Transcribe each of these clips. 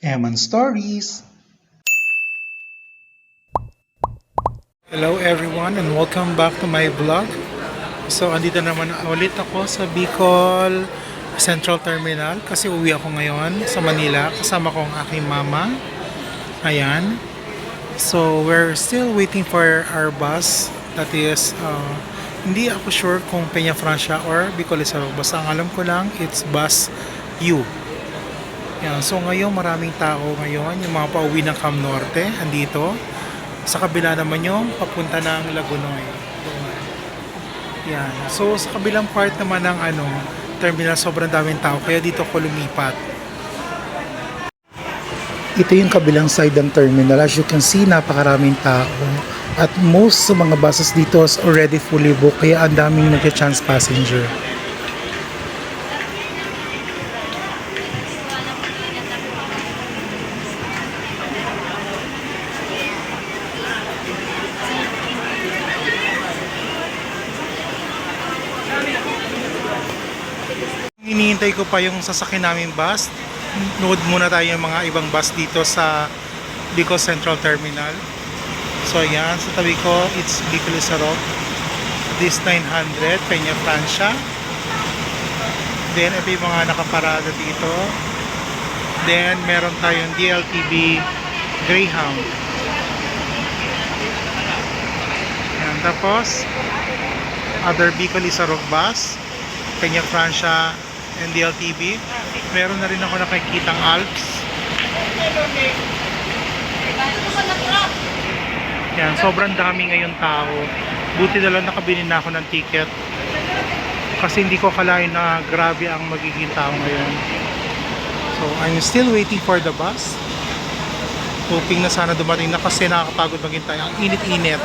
Eman Stories. Hello everyone and welcome back to my vlog. So andito naman ulit ako sa Bicol Central Terminal kasi uwi ako ngayon sa Manila kasama ko ang aking mama. Ayan. So we're still waiting for our bus that is hindi ako sure kung Peña Francia or Bicol Isarog. Basta ang alam ko lang it's bus U. Yan. So ngayon maraming tao ngayon, yung mga pauwi ng Cam Norte, andito. Sa kabila naman yung papunta ng Lagunoy. Doon. Yan. So sa kabilang part naman ng terminal, sobrang daming tao kaya dito ko lumipat. Ito yung kabilang side ng terminal. As you can see, napakaraming tao. At most sa mga buses dito is already fully booked kaya ang daming nag-chance passenger. Hinihintay ko pa yung sasakyan naming bus. Nood muna tayo yung mga ibang bus dito sa Bicol Central Terminal. So ayan, sa tabi ko, it's Bicol Isarog. This 900, Peña Francia. Then ito yung mga nakaparada dito. Then meron tayong DLTV Greyhound. Ayan, tapos other Bicol Isarog bus, Peña Francia and DLTV. Meron na rin ako nakikitang Alps. Yan, sobrang dami ngayon tao. Buti na lang nakabili na ako ng ticket. Kasi hindi ko akalain na grabe ang magiging tao ngayon. So, I'm still waiting for the bus. Hoping na sana dumating na kasi nakakapagod maghintay. Ang init-init.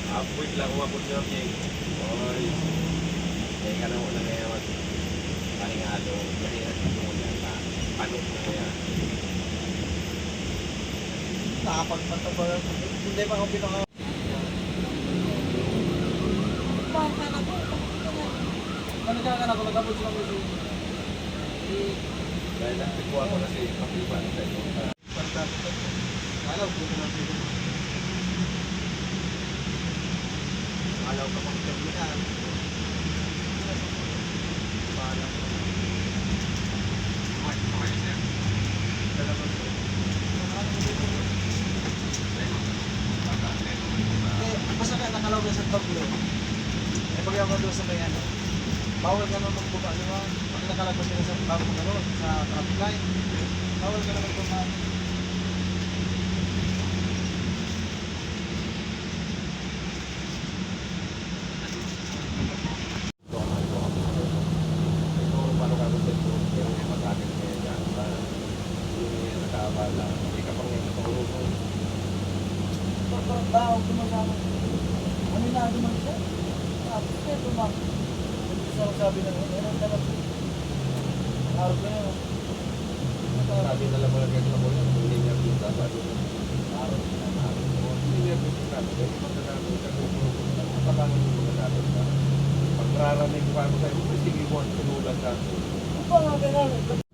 Upward lang ako sir niya. Oy. Kaya ka na wala ngayon. Paningado. Kasi mo yan pa. Paano ko kaya? Nakapagpanta ba? Hindi pa ako pinaka... Ano ka na ako nagkabot sila mo siya? Dahil nagpikuha ko na si Papipan sa ito. Fantastic. Alaw ko na siya. Alaw ka pang terminal. Paalam ko. Okay, sir. Dalawang ko. Basta kaya nakalaw na sa tablo. Eh pag ako doon sa may ano, bawal ka naman magbuka, di ba? Pag nakalagpas ka sa bagong ano, sa traffic light, bawal ka naman magbuka. tao gumagana. Aminado man siya. Tapos kaya tumak. Hindi siya sabi na, ang dapat. Araw ko yun. Sabi na lang mga ganyan ako yan, hindi niya kita, sabi niya. Araw ko na. Hindi niya kita, hindi magkakaroon ka kung napakangan mo magkakaroon ka. Pag nararamig ko ako sa'yo, sige mo, sinulat ka. Ano ba nga ganyan?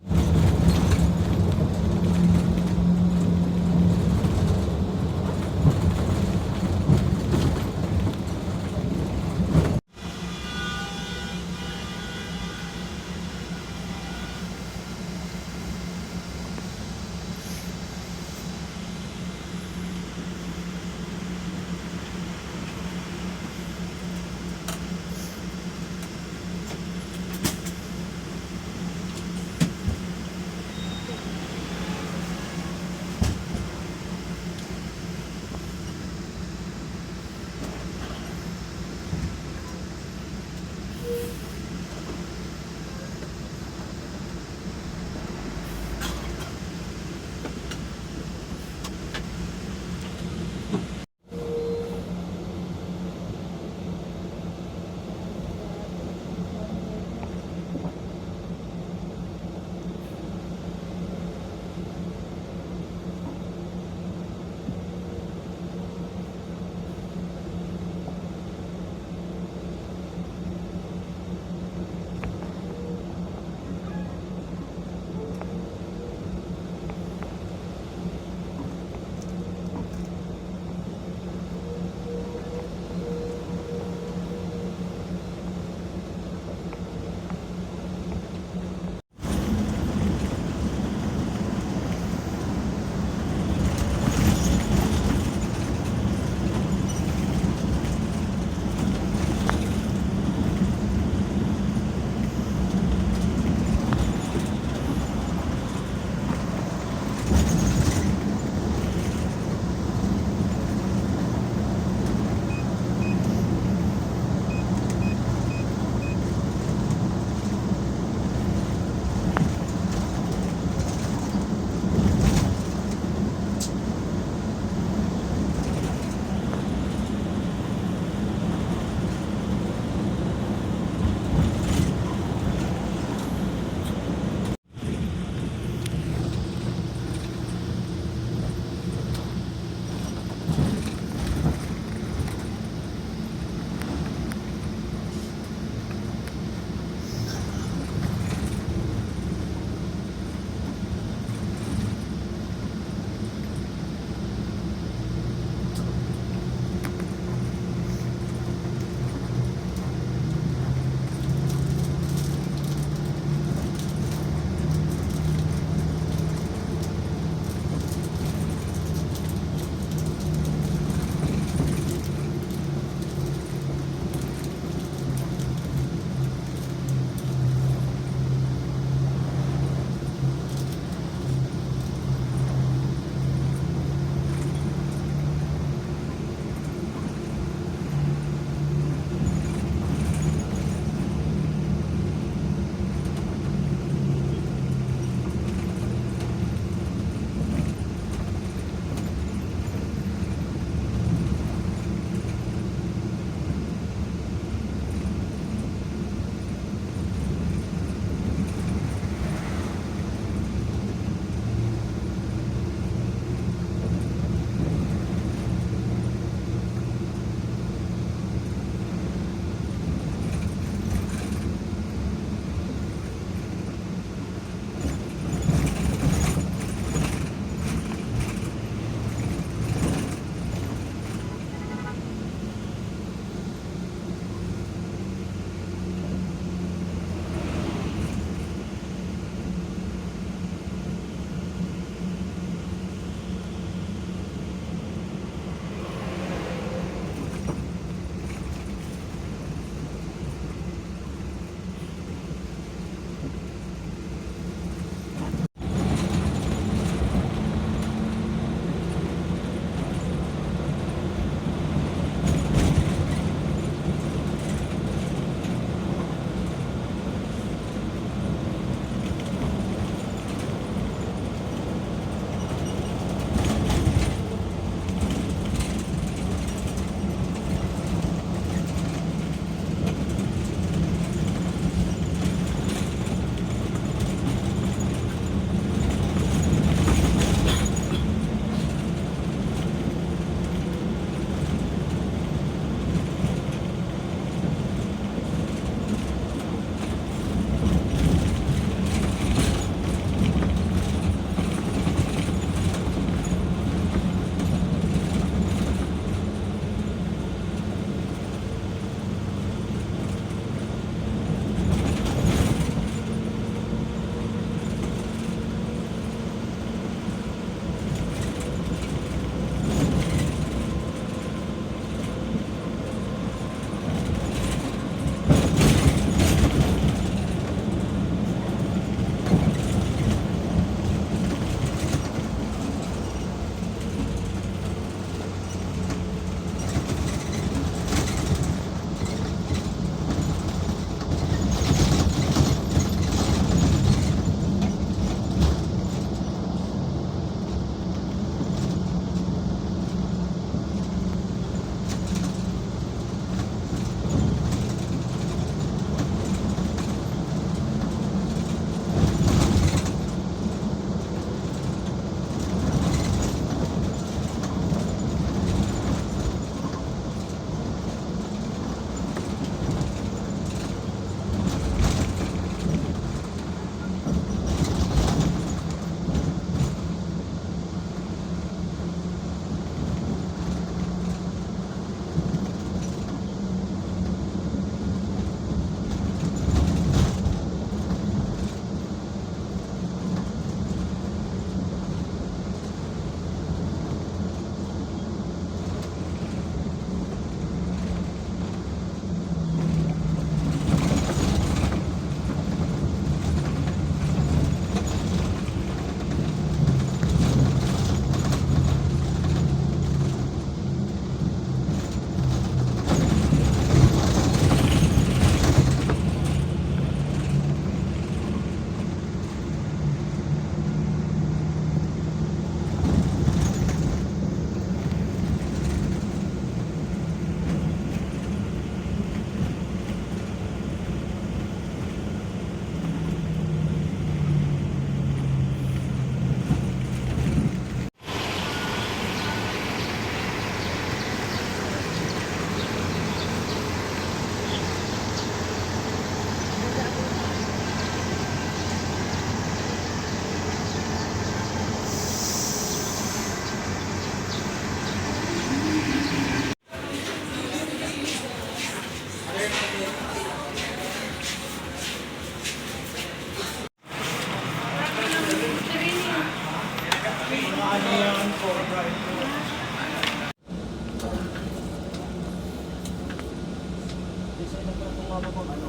mama mo ano?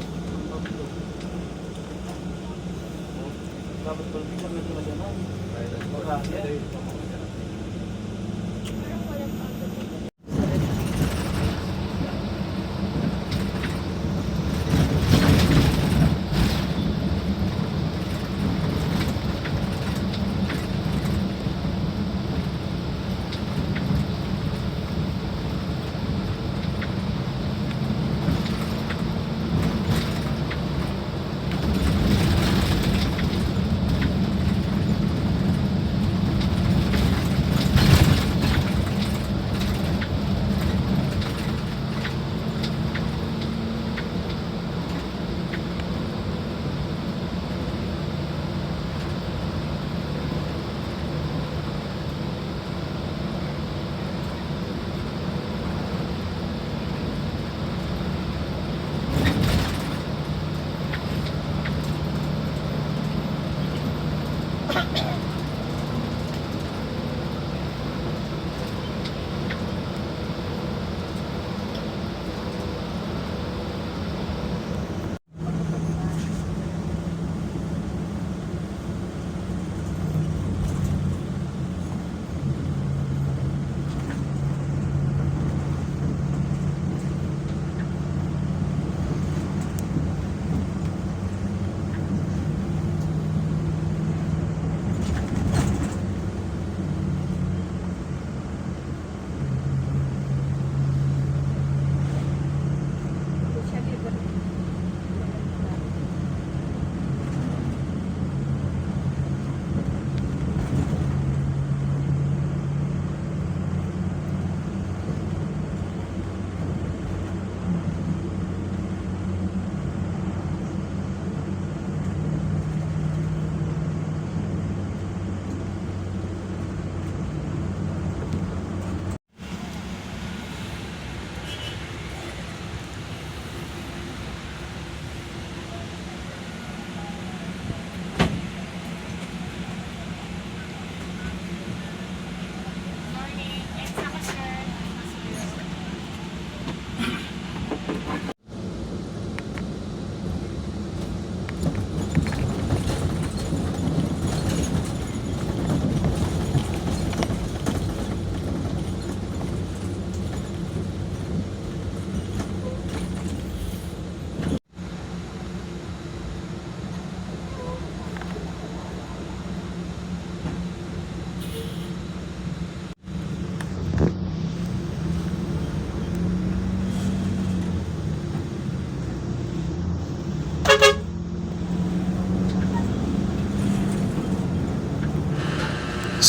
Pablo. Dapat pala bisa na sila dyan.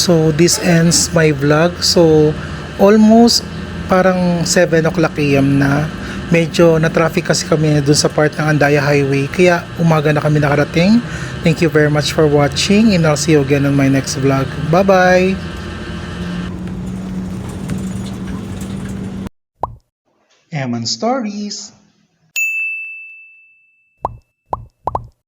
So this ends my vlog. So almost parang 7 o'clock AM na. Medyo na-traffic kasi kami dun sa part ng Andaya Highway. Kaya umaga na kami nakarating. Thank you very much for watching and I'll see you again on my next vlog. Bye-bye! Eman Stories!